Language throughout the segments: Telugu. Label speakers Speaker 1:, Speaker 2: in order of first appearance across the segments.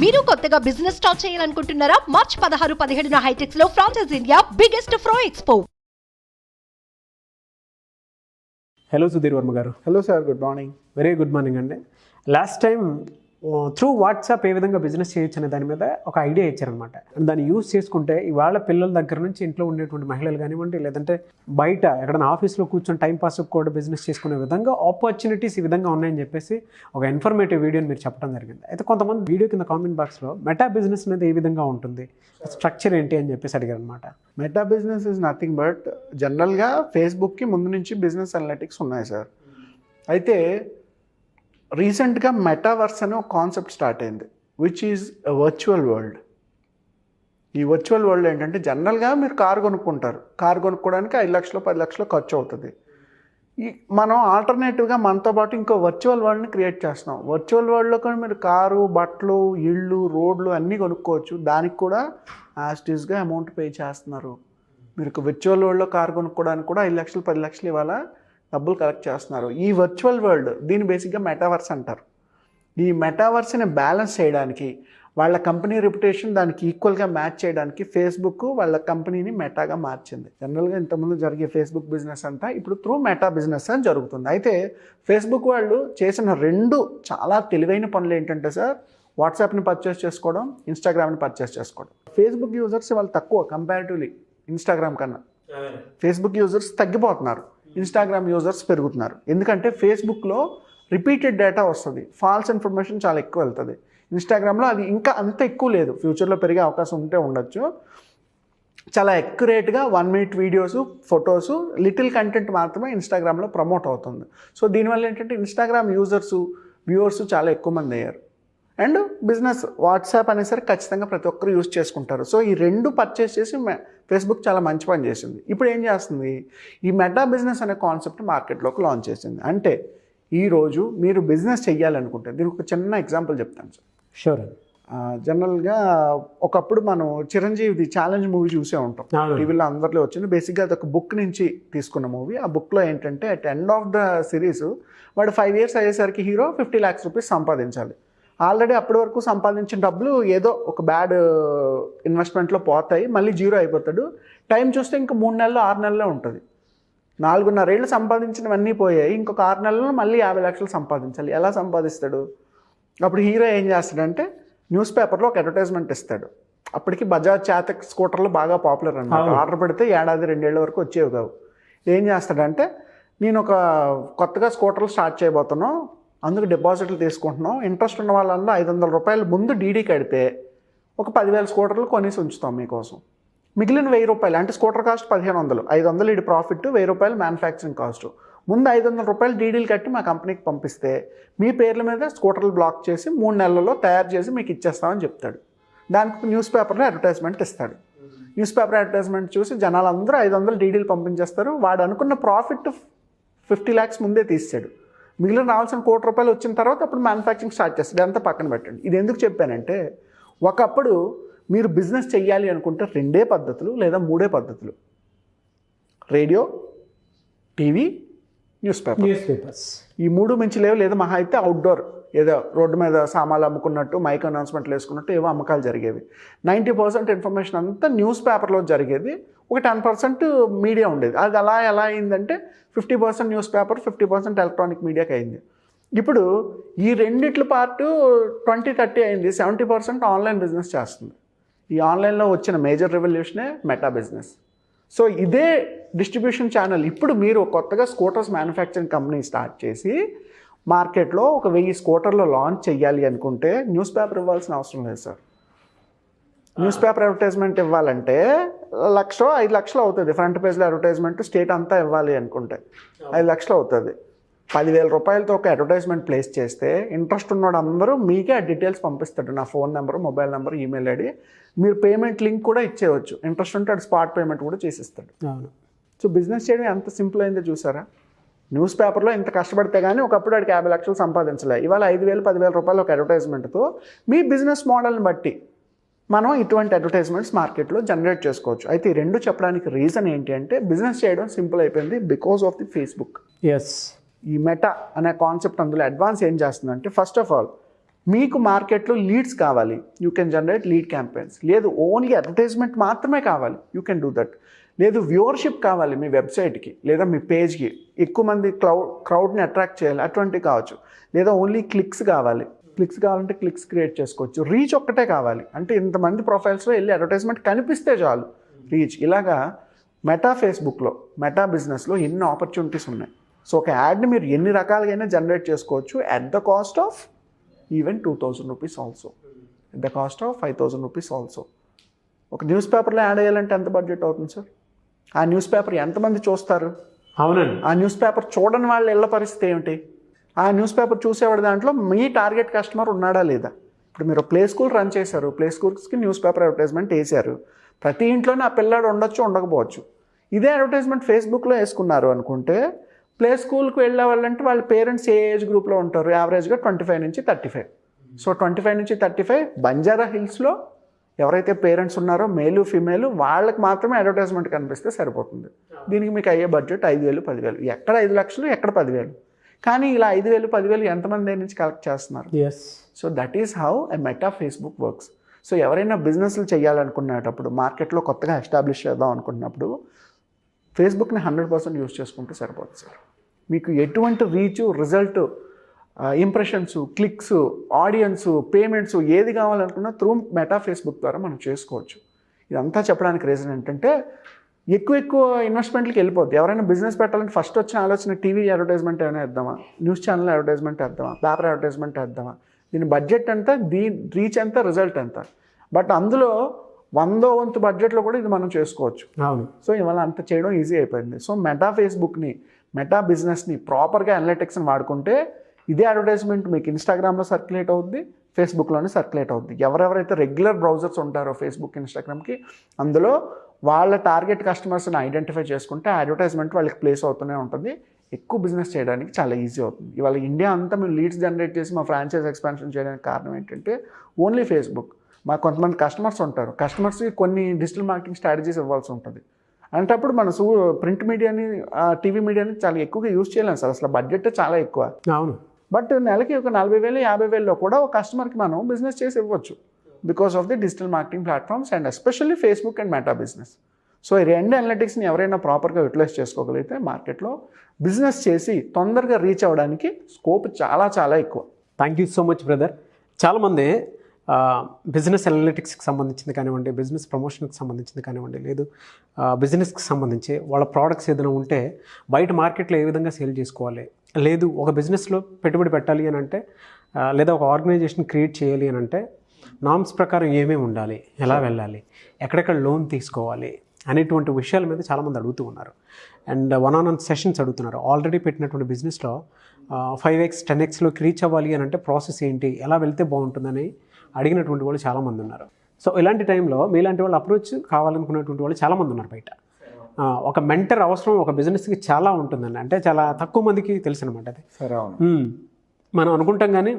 Speaker 1: మీరు కొత్తగా బిజినెస్ స్టార్ట్ చేయాలనుకుంటున్నారా? మార్చ్ 16-17 హైటెక్స్ లో franchise India biggest ఫ్రో expo.
Speaker 2: Hello Sudheer Varma గారు.
Speaker 3: Hello sir, good morning.
Speaker 2: Very good morning అండి. లాస్ట్ టైం త్రూ వాట్సాప్ ఏ విధంగా బిజినెస్ చేయొచ్చు అనే దాని మీద ఒక ఐడియా ఇచ్చారనమాట. దాన్ని యూజ్ చేసుకుంటే ఇవాళ పిల్లల దగ్గర నుంచి ఇంట్లో ఉండేటువంటి మహిళలు కానివ్వండి, లేదంటే బయట ఎక్కడైనా ఆఫీస్లో కూర్చొని టైంపాస్ కూడా బిజినెస్ చేసుకునే విధంగా ఆపర్చునిటీస్ ఈ విధంగా ఉన్నాయని చెప్పేసి ఒక ఇన్ఫర్మేటివ్ వీడియోని మీరు చెప్పడం జరిగింది. అయితే కొంతమంది వీడియో కింద కామెంట్ బాక్స్లో మెటా బిజినెస్ అనేది ఏ విధంగా ఉంటుంది, స్ట్రక్చర్ ఏంటి అని చెప్పేసి అడిగారు అనమాట.
Speaker 3: Meta business is nothing but జనరల్గా ఫేస్బుక్కి ముందు నుంచి బిజినెస్ అనలిటిక్స్ ఉన్నాయి సార్. అయితే రీసెంట్గా మెటావర్స్ అనే ఒక కాన్సెప్ట్ స్టార్ట్ అయింది, which is a virtual world. ఈ వర్చువల్ వరల్డ్ ఏంటంటే జనరల్గా మీరు కారు కొనుక్కుంటారు, కారు కొనుక్కోవడానికి 5 లక్షలు 10 లక్షలు ఖర్చు అవుతుంది. మనం ఆల్టర్నేటివ్గా మనతో పాటు ఇంకో వర్చువల్ వరల్డ్ని క్రియేట్ చేస్తున్నాం. వర్చువల్ వరల్డ్లో కూడా మీరు కారు, బట్టలు, ఇళ్ళు, రోడ్లు అన్నీ కొనుక్కోవచ్చు. దానికి కూడా యాస్టీస్గా అమౌంట్ పే చేస్తున్నారు. మీరు వర్చువల్ వరల్డ్లో కారు కొనుక్కోవడానికి కూడా 5 లక్షలు 10 లక్షలు ఇవాళ డబ్బులు కలెక్ట్ చేస్తున్నారు. ఈ వర్చువల్ వరల్డ్ దీన్ని బేసిక్గా మెటావర్స్ అంటారు. ఈ మెటావర్స్ని బ్యాలెన్స్ చేయడానికి, వాళ్ళ కంపెనీ రెప్యుటేషన్ దానికి ఈక్వల్గా మ్యాచ్ చేయడానికి ఫేస్బుక్ వాళ్ళ కంపెనీని మెటాగా మార్చింది. జనరల్గా ఇంతకుముందు జరిగే ఫేస్బుక్ బిజినెస్ అంతా ఇప్పుడు త్రూ మెటా బిజినెస్ అని జరుగుతుంది. అయితే ఫేస్బుక్ వాళ్ళు చేసిన 2 చాలా తెలివైన పనులు ఏంటంటే సార్, వాట్సాప్ని పర్చేస్ చేసుకోవడం, ఇన్స్టాగ్రామ్ని పర్చేస్ చేసుకోవడం. ఫేస్బుక్ యూజర్స్ వాళ్ళు తక్కువ కంపారిటివ్లీ ఇన్స్టాగ్రామ్ కన్నా. ఫేస్బుక్ యూజర్స్ తగ్గిపోతున్నారు, ఇన్స్టాగ్రామ్ యూజర్స్ పెరుగుతున్నారు. ఎందుకంటే ఫేస్బుక్లో రిపీటెడ్ డేటా వస్తుంది, ఫాల్స్ ఇన్ఫర్మేషన్ చాలా ఎక్కువ వెళ్తుంది. ఇన్స్టాగ్రామ్లో అది ఇంకా అంత ఎక్కువ లేదు, ఫ్యూచర్లో పెరిగే అవకాశం ఉంటే ఉండొచ్చు. చాలా అక్యురేట్గా 1 minute videos, photos, little content మాత్రమే ఇన్స్టాగ్రామ్లో ప్రమోట్ అవుతుంది. సో దీనివల్ల ఏంటంటే ఇన్స్టాగ్రామ్ యూజర్స్, వ్యూవర్స్ చాలా ఎక్కువ మంది అయ్యారు. అండ్ బిజినెస్ వాట్సాప్ అనేసరికి ఖచ్చితంగా ప్రతి ఒక్కరు యూజ్ చేసుకుంటారు. సో ఈ 2 పర్చేస్ చేసి ఫేస్బుక్ చాలా మంచి పని చేసింది. ఇప్పుడు ఏం చేస్తుంది, ఈ మెటా బిజినెస్ అనే కాన్సెప్ట్ మార్కెట్లోకి లాంచ్ చేసింది. అంటే ఈరోజు మీరు బిజినెస్ చెయ్యాలనుకుంటే, దీనికి ఒక చిన్న ఎగ్జాంపుల్ చెప్తాను సార్.
Speaker 2: షూర్.
Speaker 3: జనరల్గా ఒకప్పుడు మనం చిరంజీవిది ఛాలెంజ్ మూవీ చూసే ఉంటాం, టీవీలో అందరిలో వచ్చింది. బేసిక్గా అది ఒక బుక్ నుంచి తీసుకున్న మూవీ. ఆ బుక్లో ఏంటంటే at end of the series వాడు 5 years అయ్యేసరికి హీరో 50 lakhs రూపీస్ సంపాదించాలి. ఆల్రెడీ అప్పటి వరకు సంపాదించిన డబ్బులు ఏదో ఒక బ్యాడ్ ఇన్వెస్ట్మెంట్లో పోతాయి, మళ్ళీ జీరో అయిపోతాడు. టైం చూస్తే ఇంక 3 నెలలు 6 నెలలే ఉంటుంది. 4.5 ఏళ్ళు సంపాదించినవన్నీ పోయాయి, ఇంకొక 6 నెలల్లో మళ్ళీ 50 లక్షలు సంపాదించాలి. ఎలా సంపాదిస్తాడు? అప్పుడు హీరో ఏం చేస్తాడంటే న్యూస్ పేపర్లో ఒక అడ్వర్టైజ్మెంట్ ఇస్తాడు. అప్పటికి బజాజ్ చాతక్ స్కూటర్లు బాగా పాపులర్ అన్నమాట. ఆర్డర్ పెడితే 1-2 ఏళ్ళ వరకు వచ్చేవి కావు. ఏం చేస్తాడంటే, నేను ఒక కొత్తగా స్కూటర్లు స్టార్ట్ చేయబోతున్నాం, అందుకు డిపాజిట్లు తీసుకుంటున్నాం, ఇంట్రెస్ట్ ఉన్న వాళ్ళందరూ 500 రూపాయలు ముందు డీడీ కడితే ఒక 10,000 స్కూటర్లు కొనేసి ఉంచుతాం మీకోసం. మిగిలిన 1000 రూపాయలు, అంటే స్కూటర్ కాస్ట్ 1500, 500 ఇది ప్రాఫిట్, 1000 రూపాయలు మ్యానుఫ్యాక్చరింగ్ కాస్ట్. ముందు 500 రూపాయలు డీడీలు కట్టి మా కంపెనీకి పంపిస్తే మీ పేర్ల మీద స్కూటర్లు బ్లాక్ చేసి 3 నెలల్లో తయారు చేసి మీకు ఇచ్చేస్తామని చెప్తాడు. దానికి న్యూస్ పేపర్లో అడ్వర్టైజ్మెంట్ ఇస్తాడు. న్యూస్ పేపర్ అడ్వర్టైజ్మెంట్ చూసి జనాలందరూ 500 డీడీలు పంపించేస్తారు. వాడు అనుకున్న ప్రాఫిట్ 50 lakhs ముందే తీసాడు. మిగిలిన రావాల్సిన 1 కోటి రూపాయలు వచ్చిన తర్వాత అప్పుడు మ్యానుఫ్యాక్చరింగ్ స్టార్ట్ చేస్తాడు. ఇదంతా పక్కన పెట్టండి. ఇది ఎందుకు చెప్పానంటే, ఒకప్పుడు మీరు బిజినెస్ చెయ్యాలి అనుకుంటే 2 పద్ధతులు లేదా 3 పద్ధతులు: రేడియో, టీవీ, న్యూస్ పేపర్స్. ఈ 3 మించి లేవు. లేదా మహా అయితే అవుట్డోర్, ఏదో రోడ్డు మీద సామాన్లు అమ్ముకున్నట్టు, మైక్ అనౌన్స్మెంట్లు వేసుకున్నట్టు ఏవో అమ్మకాలు జరిగేవి. 90% ఇన్ఫర్మేషన్ అంతా న్యూస్ పేపర్లో జరిగేది. ఒక 10% మీడియా ఉండేది. అది ఎలా అయిందంటే 50% న్యూస్ పేపర్, 50% ఎలక్ట్రానిక్ మీడియాకి అయింది. ఇప్పుడు ఈ రెండిట్ల పార్ట్ 20-30 అయింది. 70% ఆన్లైన్ బిజినెస్ చేస్తుంది. ఈ ఆన్లైన్లో వచ్చిన మేజర్ రెవల్యూషనే మెటా బిజినెస్. సో ఇదే డిస్ట్రిబ్యూషన్ ఛానల్. ఇప్పుడు మీరు కొత్తగా స్కూటర్స్ మ్యానుఫ్యాక్చరింగ్ కంపెనీ స్టార్ట్ చేసి మార్కెట్లో ఒక 1000 స్కూటర్లు లాంచ్ చేయాలి అనుకుంటే న్యూస్ పేపర్ ఇవ్వాల్సిన అవసరం లేదు సార్. న్యూస్ పేపర్ అడ్వర్టైజ్మెంట్ ఇవ్వాలంటే 1,00,000-5 లక్షలు అవుతుంది. ఫ్రంట్ పేజ్లో అడ్వర్టైజ్మెంట్ స్టేట్ అంతా ఇవ్వాలి అనుకుంటే 5 లక్షలు అవుతుంది. 10,000 రూపాయలతో ఒక అడ్వర్టైజ్మెంట్ ప్లేస్ చేస్తే ఇంట్రెస్ట్ ఉన్నవాడు అందరూ మీకే ఆ డీటెయిల్స్ పంపిస్తాడు. నా phone number, mobile number, email ID. మీరు పేమెంట్ లింక్ కూడా ఇచ్చేయచ్చు. ఇంట్రెస్ట్ ఉంటే అది స్పాట్ పేమెంట్ కూడా చేసిస్తాడు. సో బిజినెస్ చేయడం ఎంత సింపుల్ అయిందో చూసారా. న్యూస్ పేపర్లో ఇంత కష్టపడితే కానీ ఒకప్పుడు వాడికి 50 లక్షలు సంపాదించలే. ఇవాళ 5,000-10,000 రూపాయలు ఒక అడ్వర్టైజ్మెంట్తో మీ బిజినెస్ మోడల్ని బట్టి మనం ఇటువంటి అడ్వర్టైజ్మెంట్స్ మార్కెట్లో జనరేట్ చేసుకోవచ్చు. అయితే ఈ 2 చెప్పడానికి రీజన్ ఏంటి అంటే, బిజినెస్ చేయడం సింపుల్ అయిపోయింది because of the Facebook.
Speaker 2: Yes.
Speaker 3: ఈ మెటా అనే కాన్సెప్ట్ అందులో అడ్వాన్స్ ఏం చేస్తుందంటే, ఫస్ట్ ఆఫ్ ఆల్ మీకు మార్కెట్లో లీడ్స్ కావాలి, you can generate lead campaigns. లేదు ఓన్లీ అడ్వర్టైజ్మెంట్ మాత్రమే కావాలి, యూ కెన్ డూ దట్. లేదు వ్యూవర్షిప్ కావాలి మీ వెబ్సైట్కి లేదా మీ పేజ్కి, ఎక్కువ మంది క్రౌడ్ని అట్రాక్ట్ చేయాలి, అటువంటివి కావచ్చు. లేదా ఓన్లీ క్లిక్స్ కావాలంటే క్లిక్స్ క్రియేట్ చేసుకోవచ్చు. రీచ్ ఒక్కటే కావాలి అంటే ఇంతమంది ప్రొఫైల్స్లో వెళ్ళి అడ్వర్టైజ్మెంట్ కనిపిస్తే చాలు, రీచ్. ఇలాగా ఫేస్బుక్లో బిజినెస్లో ఎన్ని ఆపర్చునిటీస్ ఉన్నాయి. సో ఒక యాడ్ని మీరు ఎన్ని రకాలుగా జనరేట్ చేసుకోవచ్చు at the cost of even 2000 rupees also, at the cost of 5000 rupees also. ఒక న్యూస్ పేపర్లో యాడ్ చేయాలంటే ఎంత బడ్జెట్ అవుతుంది సార్? ఆ న్యూస్ పేపర్ ఎంతమంది చూస్తారు?
Speaker 2: అవునండి.
Speaker 3: ఆ న్యూస్ పేపర్ చూడని వాళ్ళ ఇళ్ళ పరిస్థితి ఏమిటి? ఆ న్యూస్ పేపర్ చూసేవాడి దాంట్లో మీ టార్గెట్ కస్టమర్ ఉన్నాడా లేదా? ఇప్పుడు మీరు ప్లే స్కూల్ రన్ చేశారు, ప్లే స్కూల్స్కి న్యూస్ పేపర్ అడ్వర్టైజ్మెంట్ వేశారు. ప్రతి ఇంట్లోనే ఆ పిల్లాడు ఉండొచ్చు, ఉండకపోవచ్చు. ఇదే అడ్వర్టైజ్మెంట్ ఫేస్బుక్లో వేసుకున్నారు అనుకుంటే, ప్లే స్కూల్కి వెళ్ళే వాళ్ళంటే వాళ్ళ పేరెంట్స్ ఏ ఏజ్ గ్రూప్లో ఉంటారు? యావరేజ్గా 25 నుంచి 35. సో 25 నుంచి 35 బంజారా హిల్స్లో ఎవరైతే పేరెంట్స్ ఉన్నారో మేలు ఫీమేలు వాళ్ళకి మాత్రమే అడ్వర్టైజ్మెంట్ కనిపిస్తే సరిపోతుంది. దీనికి మీకు అయ్యే బడ్జెట్ 5,000 10,000. ఎక్కడ 5 లక్షలు, ఎక్కడ 10,000. కానీ ఇలా 5,000 10,000 ఎంతమంది దగ్గర నుంచి కలెక్ట్ చేస్తున్నారు? So that is how a Facebook works. So ఎవరైనా బిజినెస్లు చేయాలనుకునేటప్పుడు, మార్కెట్లో కొత్తగా ఎస్టాబ్లిష్ చేద్దాం అనుకున్నప్పుడు ఫేస్బుక్ని 100% యూజ్ చేసుకుంటే సరిపోతుంది సార్. మీకు ఎటువంటి reach, result, impressions, clicks, audience, payments ఏది కావాలనుకున్నా త్రూ ఫేస్బుక్ ద్వారా మనం చేసుకోవచ్చు. ఇదంతా చెప్పడానికి రీజన్ ఏంటంటే ఎక్కువ ఇన్వెస్ట్మెంట్లకి వెళ్ళిపోద్ది. ఎవరైనా బిజినెస్ పెట్టాలంటే ఫస్ట్ వచ్చిన ఆలోచన టీవీ అడ్వర్టైజ్మెంట్ ఏమైనా వేద్దామా, న్యూస్ ఛానల్ అడ్వర్టైజ్మెంట్ వేద్దామా, పేపర్ అడ్వర్టైజ్మెంట్ వేద్దామా, దీని బడ్జెట్ ఎంత, రీచ్ ఎంత, రిజల్ట్ ఎంత. బట్ అందులో 100వ వంతు బడ్జెట్లో కూడా ఇది మనం చేసుకోవచ్చు. సో ఇవాళ అంత చేయడం ఈజీ అయిపోయింది. సో ఫేస్బుక్ని, బిజినెస్ని ప్రాపర్గా అనలిటిక్స్ని వాడుకుంటే ఇదే అడ్వర్టైజ్మెంట్ మీకు ఇన్స్టాగ్రామ్లో సర్క్యులేట్ అవుద్ది, ఫేస్బుక్లోనే సర్క్యులేట్ అవుద్ది. ఎవరెవరైతే రెగ్యులర్ బ్రౌజర్స్ ఉంటారో ఫేస్బుక్, ఇన్స్టాగ్రామ్కి, అందులో వాళ్ళ టార్గెట్ కస్టమర్స్ని ఐడెంటిఫై చేసుకుంటే అడ్వర్టైజ్మెంట్ వాళ్ళకి ప్లేస్ అవుతూనే ఉంటుంది. ఎక్కువ బిజినెస్ చేయడానికి చాలా ఈజీ అవుతుంది. ఇవాళ ఇండియా అంతా మేము లీడ్స్ జనరేట్ చేసి మా ఫ్రాంచైజ్ ఎక్స్పాన్షన్ చేయడానికి కారణం ఏంటంటే ఓన్లీ ఫేస్బుక్. మాకు కొంతమంది కస్టమర్స్ ఉంటారు, కస్టమర్స్కి కొన్ని డిజిటల్ మార్కెటింగ్ స్ట్రాటజీస్ ఇవ్వాల్సి ఉంటుంది. అలాంటప్పుడు మన ప్రింట్ మీడియాని, టీవీ మీడియాని చాలా ఎక్కువగా యూజ్ చేయలేము సార్. అసలు బడ్జెట్ చాలా ఎక్కువ.
Speaker 2: అవును.
Speaker 3: బట్ నెలకి ఒక 40,000 50,000లో కూడా ఒక కస్టమర్కి మనం బిజినెస్ చేసి ఇవ్వచ్చు because of the digital marketing platforms and especially Facebook and business. So ఈ రెండు అనలిటిక్స్ని ఎవరైనా ప్రాపర్గా యూటిలైజ్ చేసుకోగలిగితే మార్కెట్లో బిజినెస్ చేసి తొందరగా రీచ్ అవ్వడానికి స్కోప్ చాలా చాలా ఎక్కువ.
Speaker 2: Thank you so much brother. చాలామంది బిజినెస్ అనలిటిక్స్కి సంబంధించింది కానివ్వండి, బిజినెస్ ప్రమోషన్కి సంబంధించింది కానివ్వండి, లేదు బిజినెస్కి సంబంధించి వాళ్ళ ప్రోడక్ట్స్ ఏదైనా ఉంటే బయట మార్కెట్లో ఏ విధంగా సేల్ చేసుకోవాలి, లేదు ఒక బిజినెస్లో పెట్టుబడి పెట్టాలి అని అంటే, లేదా ఒక ఆర్గనైజేషన్ క్రియేట్ చేయాలి అని అంటే నామ్స్ ప్రకారం ఏమేమి ఉండాలి, ఎలా వెళ్ళాలి, ఎక్కడెక్కడ లోన్ తీసుకోవాలి అనేటువంటి విషయాల మీద చాలామంది అడుగుతూ ఉన్నారు. అండ్ 1-on-1 సెషన్స్ అడుగుతున్నారు. ఆల్రెడీ పెట్టినటువంటి బిజినెస్లో 5x 10xలో రీచ్ అవ్వాలి అని అంటే ప్రాసెస్ ఏంటి, ఎలా వెళ్తే బాగుంటుందని అడిగినటువంటి వాళ్ళు చాలామంది ఉన్నారు. సో ఇలాంటి టైంలో మీలాంటి వాళ్ళు అప్రోచ్ కావాలనుకున్నటువంటి వాళ్ళు చాలామంది ఉన్నారు బయట. ఒక మెంటర్ అవసరం ఒక బిజినెస్కి చాలా ఉంటుందండి. అంటే చాలా తక్కువ మందికి తెలుసు అనమాట అది.
Speaker 3: సరే,
Speaker 2: మనం అనుకుంటాం కానీ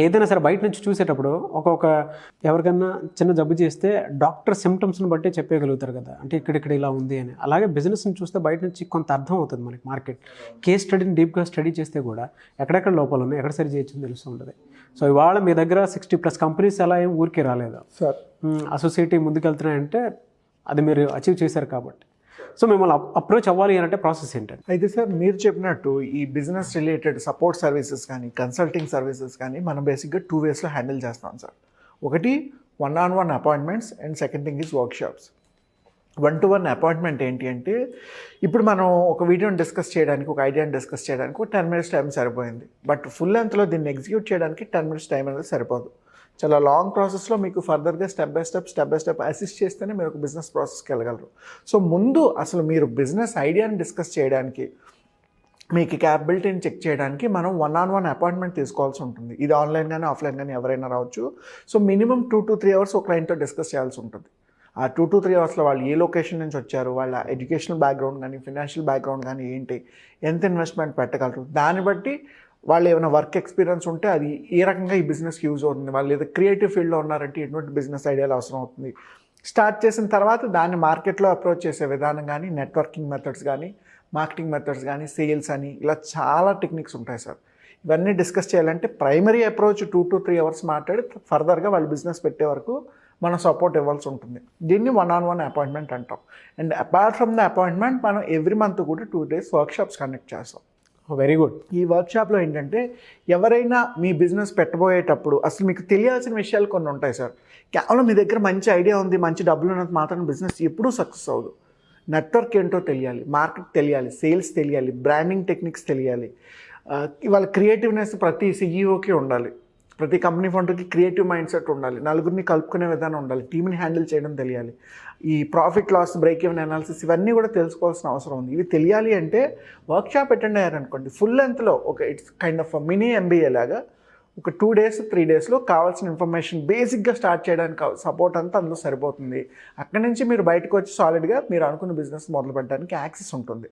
Speaker 2: ఏదైనా సరే బయట నుంచి చూసేటప్పుడు ఒక్కొక్క ఎవరికన్నా చిన్న జబ్బు చేస్తే డాక్టర్ సిమ్టమ్స్ని బట్టి చెప్పగలుగుతారు కదా, అంటే ఇక్కడ ఇలా ఉంది అని. అలాగే బిజినెస్ని చూస్తే బయట నుంచి కొంత అర్థం అవుతుంది మనకి. మార్కెట్ కేస్ స్టడీని డీప్గా స్టడీ చేస్తే కూడా ఎక్కడెక్కడ లోపాలు ఉన్నాయి, ఎక్కడ సరి చేయొచ్చు తెలుస్తూ ఉంటుంది. సో ఇవాళ మీ దగ్గర 60+ కంపెనీస్ అలా ఏం ఊరికే రాలేదు
Speaker 3: సార్.
Speaker 2: ఆ సొసైటీ ముందుకెళ్తున్నాయంటే అది మీరు అచీవ్ చేశారు కాబట్టి. సో మిమ్మల్ని అప్రోచ్ అవ్వాలి అంటే ప్రాసెస్ ఏంటంటే,
Speaker 3: అయితే సార్ మీరు చెప్పినట్టు ఈ బిజినెస్ రిలేటెడ్ సపోర్ట్ సర్వీసెస్ కానీ కన్సల్టింగ్ సర్వీసెస్ కానీ మనం బేసిక్గా 2 వేస్లో హ్యాండిల్ చేస్తాం సార్. ఒకటి 1-on-1 appointments and second thing is workshops. 1-to-1 appointment ఏంటి అంటే, ఇప్పుడు మనం ఒక వీడియోని డిస్కస్ చేయడానికి, ఒక ఐడియాని డిస్కస్ చేయడానికి ఒక 10 minutes టైం సరిపోయింది. బట్ ఫుల్ లెంత్లో దీన్ని ఎగ్జిక్యూట్ చేయడానికి 10 minutes టైం అనేది సరిపోదు. చాలా లాంగ్ ప్రాసెస్లో మీకు ఫర్దర్గా స్టెప్ బై స్టెప్ అసిస్ట్ చేస్తేనే మీరు ఒక బిజినెస్ ప్రాసెస్కి వెళ్ళగలరు. సో ముందు అసలు మీరు బిజినెస్ ఐడియాని డిస్కస్ చేయడానికి, మీకు క్యాపబిలిటీని చెక్ చేయడానికి మనం 1-on-1 అపాయింట్మెంట్ తీసుకోవాల్సి ఉంటుంది. ఇది ఆన్లైన్ కానీ ఆఫ్లైన్ కానీ ఎవరైనా రావచ్చు. సో మినిమం 2 to 3 hours ఒక క్లయింట్తో డిస్కస్ చేయాల్సి ఉంటుంది. ఆ 2 to 3 hours వాళ్ళు ఏ లొకేషన్ నుంచి వచ్చారు, వాళ్ళ ఎడ్యుకేషనల్ బ్యాక్గ్రౌండ్ కానీ ఫినాన్షియల్ బ్యాక్గ్రౌండ్ కానీ ఏంటి, ఎంత ఇన్వెస్ట్మెంట్ పెట్టగలరు, దాన్ని బట్టి వాళ్ళు ఏమైనా వర్క్ ఎక్స్పీరియన్స్ ఉంటే అది ఏ రకంగా ఈ బిజినెస్కి యూజ్ అవుతుంది, వాళ్ళు ఏదో క్రియేటివ్ ఫీల్డ్లో ఉన్నారంటే ఎటువంటి బిజినెస్ ఐడియాలు అవసరం అవుతుంది, స్టార్ట్ చేసిన తర్వాత దాన్ని మార్కెట్లో అప్రోచ్ చేసే విధానం కానీ, నెట్వర్కింగ్ మెథడ్స్ కానీ, మార్కెటింగ్ మెథడ్స్ కానీ, సేల్స్ అని ఇలా చాలా టెక్నిక్స్ ఉంటాయి సార్. ఇవన్నీ డిస్కస్ చేయాలంటే ప్రైమరీ అప్రోచ్ 2 to 3 అవర్స్ మాట్లాడి ఫర్దర్గా వాళ్ళు బిజినెస్ పెట్టే వరకు మనం సపోర్ట్ ఇవ్వాల్సి ఉంటుంది. దీన్ని 1-on-1 అపాయింట్మెంట్ అంటాం. And apart from the appointment మనం ఎవ్రీ మంత్ కూడా 2 days వర్క్షాప్స్ కండక్ట్ చేస్తాం.
Speaker 2: Very good.
Speaker 3: ఈ వర్క్షాప్లో ఏంటంటే ఎవరైనా మీ బిజినెస్ పెట్టబోయేటప్పుడు అసలు మీకు తెలియాల్సిన విషయాలు కొన్ని ఉంటాయి సార్. కేవలం మీ దగ్గర మంచి ఐడియా ఉంది, మంచి డబ్బులు ఉన్నది మాత్రం బిజినెస్ ఎప్పుడూ సక్సెస్ అవ్వదు. నెట్వర్క్ ఏంటో తెలియాలి, మార్కెట్ తెలియాలి, సేల్స్ తెలియాలి, బ్రాండింగ్ టెక్నిక్స్ తెలియాలి. ఇవాళ క్రియేటివ్నెస్ ప్రతి సీఈఓకి ఉండాలి, ప్రతి కంపెనీ ఫౌండర్కి క్రియేటివ్ మైండ్ సెట్ ఉండాలి, నలుగురిని కలుపుకునే విధానం ఉండాలి, టీమ్ని హ్యాండిల్ చేయడం తెలియాలి, ఈ profit loss break even analysis ఇవన్నీ కూడా తెలుసుకోవాల్సిన అవసరం ఉంది. ఇవి తెలియాలి అంటే వర్క్షాప్ అటెండ్ అయ్యారనుకోండి, ఫుల్ లెంత్లో ఒక it's kind of mini MBA లాగా ఒక 2 days 3 daysలో కావాల్సిన ఇన్ఫర్మేషన్ బేసిక్గా స్టార్ట్ చేయడానికి సపోర్ట్ అంతా అందులో సరిపోతుంది. అక్కడి నుంచి మీరు బయటకు వచ్చి సాలిడ్గా మీరు అనుకున్న బిజినెస్ మొదలు పెట్టడానికి యాక్సెస్ ఉంటుంది.